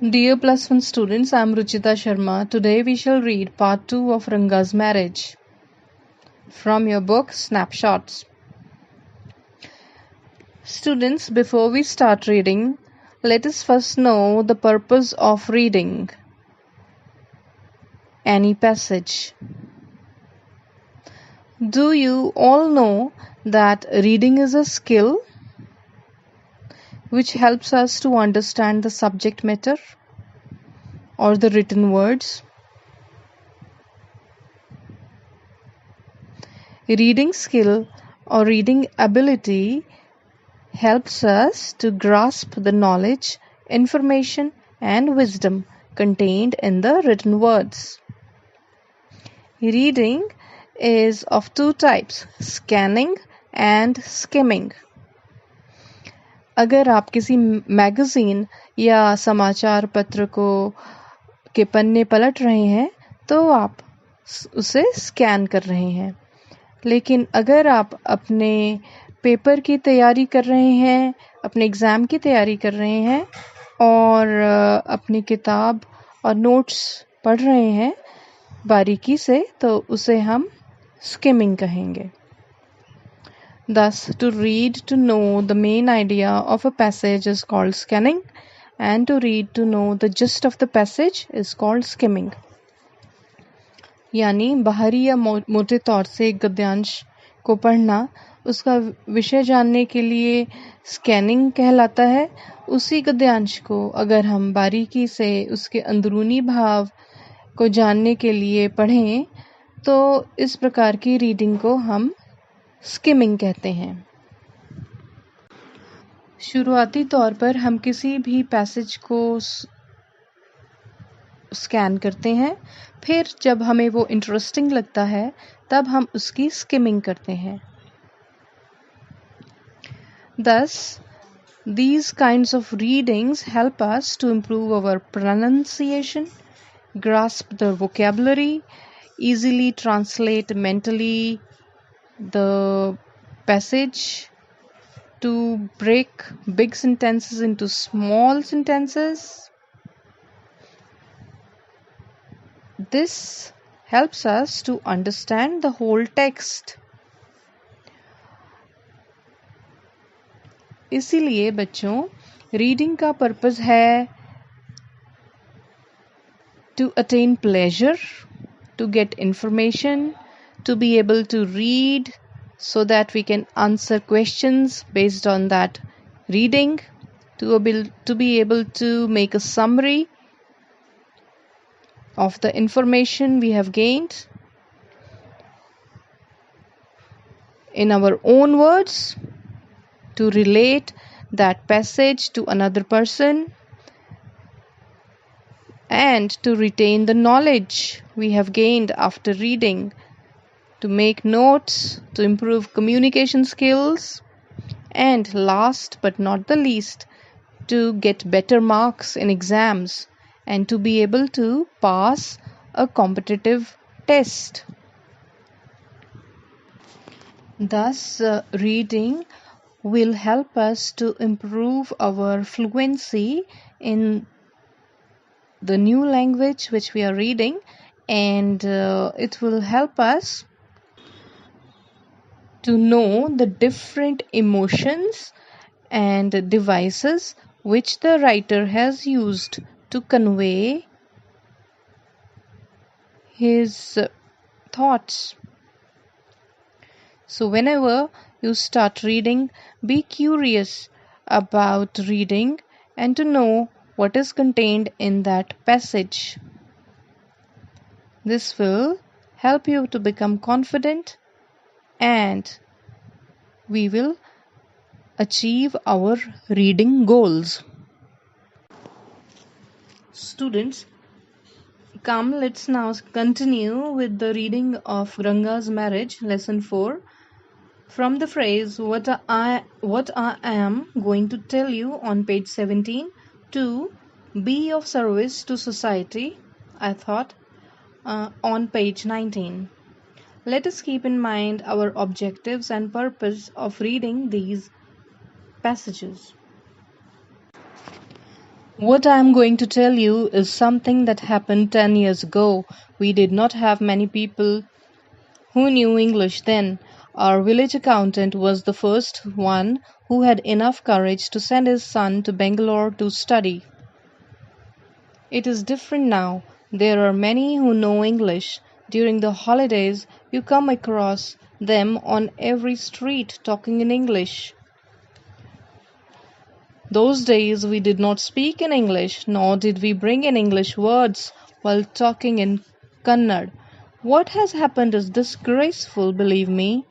Dear Plus One students, I am Ruchita Sharma. Today we shall read part 2 of Ranga's marriage from your book Snapshots. Students, before we start reading, let us first know the purpose of reading any passage. Do you all know that reading is a skill which helps us to understand the subject matter or the written words? Reading skill or reading ability helps us to grasp the knowledge, information, and wisdom contained in the written words. Reading is of two types, scanning and skimming. अगर आप किसी magazine या समाचार पत्र के पन्ने पलट रहे हैं तो आप उसे स्कैन कर रहे हैं, लेकिन अगर आप अपने पेपर की तैयारी कर रहे हैं, अपने एग्ज़ाम की तैयारी कर रहे हैं और अपनी किताब और नोट्स पढ़ रहे हैं बारीकी से, तो उसे हम स्किमिंग कहेंगे. Thus, to read to know the main idea of a passage is called scanning, and to read to know the gist of the passage is called skimming. यानी बाहरी या मोटे तौर से एक गद्यांश को पढ़ना उसका विषय जानने के लिए स्कैनिंग कहलाता है. उसी गद्यांश को अगर हम बारीकी से उसके अंदरूनी भाव को जानने के लिए पढ़ें तो इस प्रकार की रीडिंग को हम स्किमिंग कहते हैं. शुरुआती तौर पर हम किसी भी पैसेज को स्कैन करते हैं, फिर जब हमें वो इंटरेस्टिंग लगता है तब हम उसकी स्किमिंग करते हैं. Thus, these kinds of readings help us to improve our pronunciation, grasp the vocabulary, easily translate mentally the passage, to break big sentences into small sentences. This helps us to understand the whole text. इसीलिए बच्चों, reading का purpose है to attain pleasure, to get information, to be able to read so that we can answer questions based on that reading, to be able to make a summary of the information we have gained in our own words, to relate that passage to another person, and to retain the knowledge we have gained after reading, to make notes, to improve communication skills, and last but not the least, to get better marks in exams and to be able to pass a competitive test. Thus, reading will help us to improve our fluency in the new language which we are reading, and it will help us to know the different emotions and devices which the writer has used to convey his thoughts. So whenever you start reading, be curious about reading and to know what is contained in that passage. This will help you to become confident, and we will achieve our reading goals. Students, come, let's now continue with the reading of Ranga's marriage, lesson 4. From the phrase what I am going to tell you on page 17 to be of service to society, I thought, on page 19. Let us keep in mind our objectives and purpose of reading these passages. What I am going to tell you is something that happened 10 years ago. We did not have many people who knew English then. Our village accountant was the first one who had enough courage to send his son to Bangalore to study. It is different now. There are many who know English. During the holidays, you come across them on every street talking in English. Those days we did not speak in English, nor did we bring in English words while talking in Kannada. What has happened is disgraceful, believe me.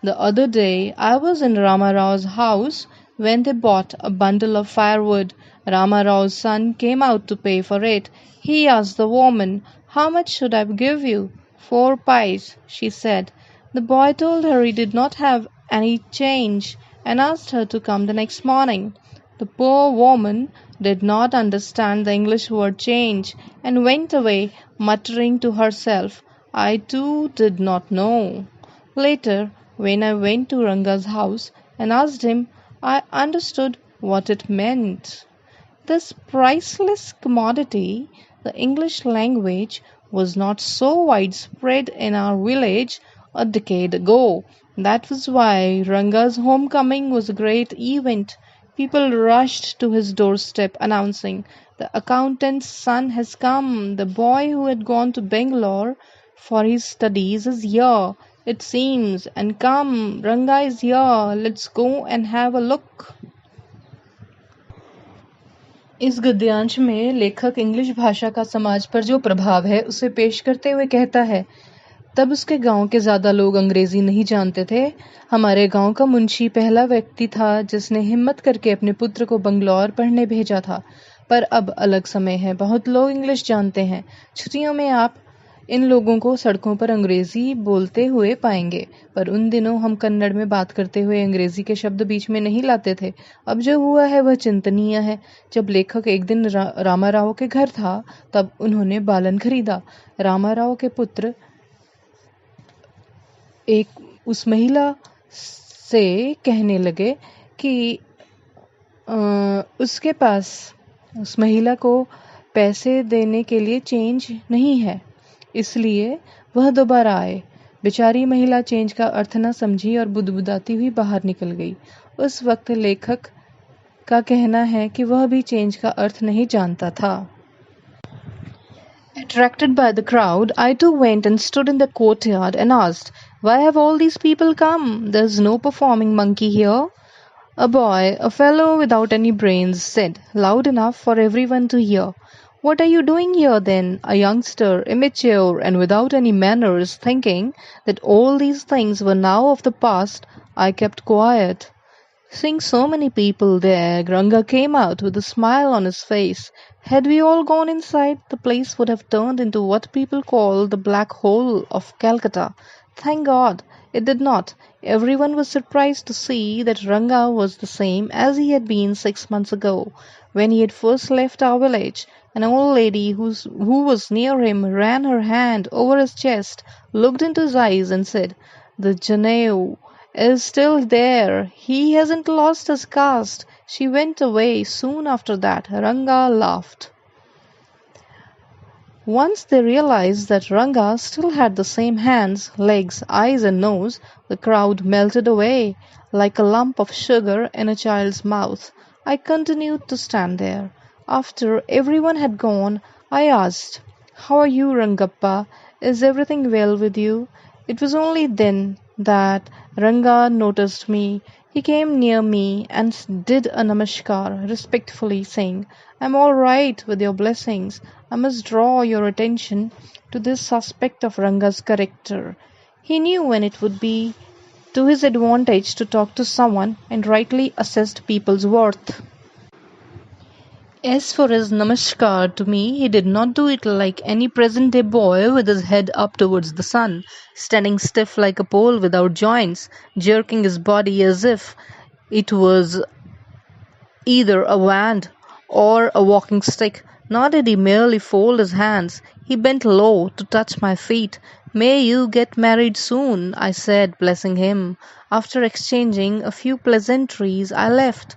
The other day I was in Ramarao's house when they bought a bundle of firewood. Ramarao's son came out to pay for it. He asked the woman, "How much should I give you?" "4 pice," she said. The boy told her he did not have any change and asked her to come the next morning. The poor woman did not understand the English word change and went away muttering to herself, "I too did not know." Later, when I went to Ranga's house and asked him, I understood what it meant. This priceless commodity, the English language, was not so widespread in our village a decade ago. That was why Ranga's homecoming was a great event. People rushed to his doorstep announcing, "The accountant's son has come. The boy who had gone to Bangalore for his studies is here, it seems, and come, Ranga is here. Let's go and have a look." इस गद्यांश में लेखक English भाषा का समाज पर जो प्रभाव है उसे पेश करते हुए कहता है, तब उसके गांव के ज्यादा लोग अंग्रेजी नहीं जानते थे। हमारे गांव का मुंशी पहला व्यक्ति था जिसने हिम्मत करके अपने पुत्र को बंगलौर पढ़ने भेजा था। पर अब अलग समय है, बहुत लोग इंग्लिश जानते हैं। छुट्टियों में आप इन लोगों को सड़कों पर अंग्रेजी बोलते हुए पाएंगे, पर उन दिनों हम कन्नड़ में बात करते हुए अंग्रेजी के शब्द बीच में नहीं लाते थे। अब जो हुआ है वह चिंतनीय है। जब लेखक एक दिन रामाराव के घर था तब उन्होंने बालन खरीदा। रामाराव के पुत्र एक उस महिला से कहने लगे कि उसके पास उस महिला को पैसे देने के लिए चेंज नहीं है, इसलिए वह दोबारा आए। बेचारी महिला चेंज का अर्थ न समझी और बुदबुदाती हुई बाहर निकल गई। उस वक्त लेखक का कहना है कि वह भी चेंज का अर्थ नहीं जानता था। Attracted by the crowd, I too went and stood in the courtyard and asked, "Why have all these people come? There's no performing monkey here." A boy, a fellow without any brains, said, loud enough for everyone to hear, "What are you doing here then?" A youngster, immature and without any manners, thinking that all these things were now of the past, I kept quiet. Seeing so many people there, Ranga came out with a smile on his face. Had we all gone inside, the place would have turned into what people call the black hole of Calcutta. Thank God, it did not. Everyone was surprised to see that Ranga was the same as he had been 6 months ago, when he had first left our village. An old lady who was near him ran her hand over his chest, looked into his eyes and said, "The Janeu is still there. He hasn't lost his caste." She went away soon after that. Ranga laughed. Once they realized that Ranga still had the same hands, legs, eyes and nose, the crowd melted away like a lump of sugar in a child's mouth. I continued to stand there. After everyone had gone, I asked, "How are you, Rangappa? Is everything well with you?" It was only then that Ranga noticed me. He came near me and did a namaskar, respectfully saying, "I'm all right with your blessings. I must draw your attention to this aspect of Ranga's character." He knew when it would be to his advantage to talk to someone and rightly assessed people's worth. As for his namaskar to me, he did not do it like any present-day boy with his head up towards the sun, standing stiff like a pole without joints, jerking his body as if it was either a wand or a walking stick. Nor did he merely fold his hands. He bent low to touch my feet. "May you get married soon," I said, blessing him. After exchanging a few pleasantries, I left.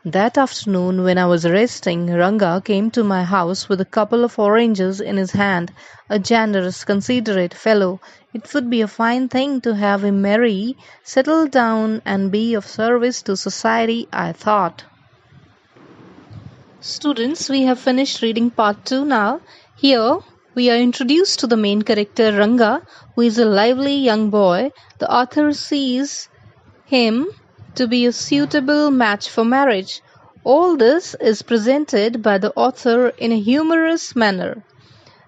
That afternoon, when I was resting, Ranga came to my house with a couple of oranges in his hand, a generous, considerate fellow. It would be a fine thing to have him marry, settle down, and be of service to society, I thought. Students, we have finished reading part 2 now. Here, we are introduced to the main character Ranga, who is a lively young boy. The author sees him to be a suitable match for marriage. All this is presented by the author in a humorous manner.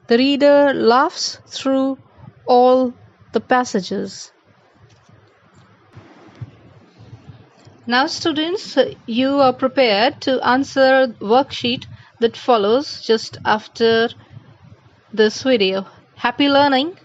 The reader laughs through all the passages. Now students, you are prepared to answer the worksheet that follows just after this video. Happy learning!